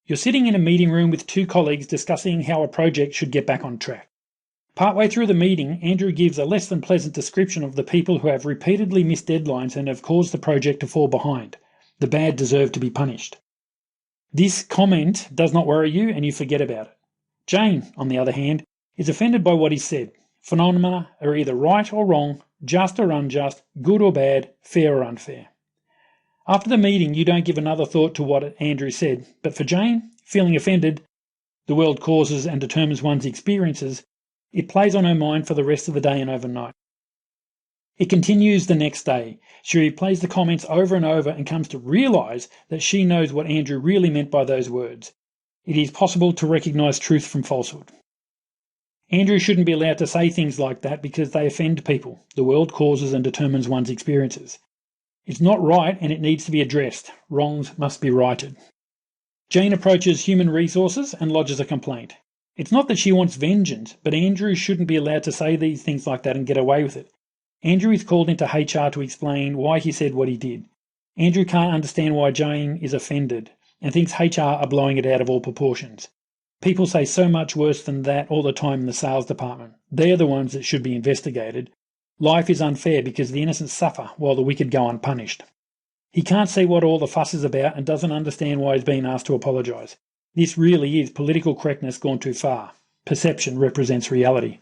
You're sitting in a meeting room with two colleagues discussing how a project should get back on track. Partway through the meeting, Andrew gives a less than pleasant description of the people who have repeatedly missed deadlines and have caused the project to fall behind. The bad deserve to be punished. This comment does not worry you and you forget about it. Jane, on the other hand, is offended by what he said. Phenomena are either right or wrong, just or unjust, good or bad, fair or unfair. After the meeting, you don't give another thought to what Andrew said, but for Jane, feeling offended, the world causes and determines one's experiences, it plays on her mind for the rest of the day and overnight. It continues the next day. She replays the comments over and over and comes to realise that she knows what Andrew really meant by those words. It is possible to recognise truth from falsehood. Andrew shouldn't be allowed to say things like that because they offend people. The world causes and determines one's experiences. It's not right and it needs to be addressed. Wrongs must be righted. Jane approaches human resources and lodges a complaint. It's not that she wants vengeance, but Andrew shouldn't be allowed to say these things like that and get away with it. Andrew is called into HR to explain why he said what he did. Andrew can't understand why Jane is offended and thinks HR are blowing it out of all proportions. People say so much worse than that all the time in the sales department. They're the ones that should be investigated. Life is unfair because the innocent suffer while the wicked go unpunished. He can't see what all the fuss is about and doesn't understand why he's been asked to apologise. This really is political correctness gone too far. Perception represents reality.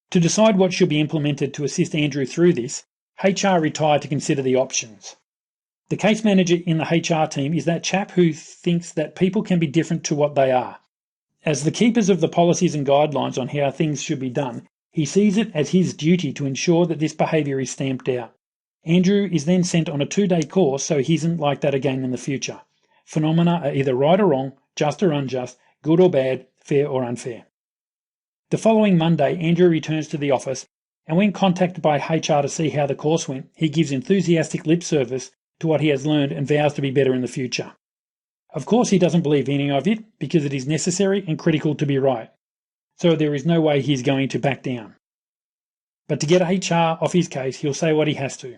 To decide what should be implemented to assist Andrew through this, HR retired to consider the options. The case manager in the HR team is that chap who thinks that people can be different to what they are. As the keepers of the policies and guidelines on how things should be done, he sees it as his duty to ensure that this behaviour is stamped out. Andrew is then sent on a 2-day course so he isn't like that again in the future. Phenomena are either right or wrong, just or unjust, good or bad, fair or unfair. The following Monday, Andrew returns to the office, and when contacted by HR to see how the course went, he gives enthusiastic lip service to what he has learned and vows to be better in the future. Of course, he doesn't believe any of it because it is necessary and critical to be right. So there is no way he's going to back down. But to get HR off his case, he'll say what he has to.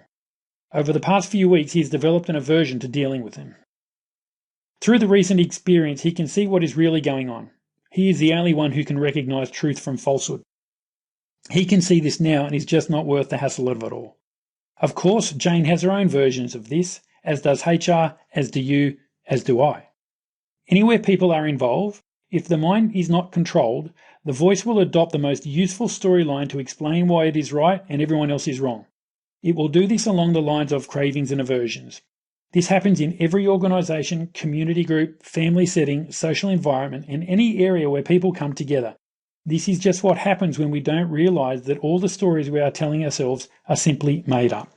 Over the past few weeks, he has developed an aversion to dealing with him. Through the recent experience, he can see what is really going on. He is the only one who can recognise truth from falsehood. He can see this now and is just not worth the hassle of it all. Of course, Jane has her own versions of this, as does HR, as do you, as do I. Anywhere people are involved, if the mind is not controlled, the voice will adopt the most useful storyline to explain why it is right and everyone else is wrong. It will do this along the lines of cravings and aversions. This happens in every organisation, community group, family setting, social environment, and any area where people come together. This is just what happens when we don't realise that all the stories we are telling ourselves are simply made up.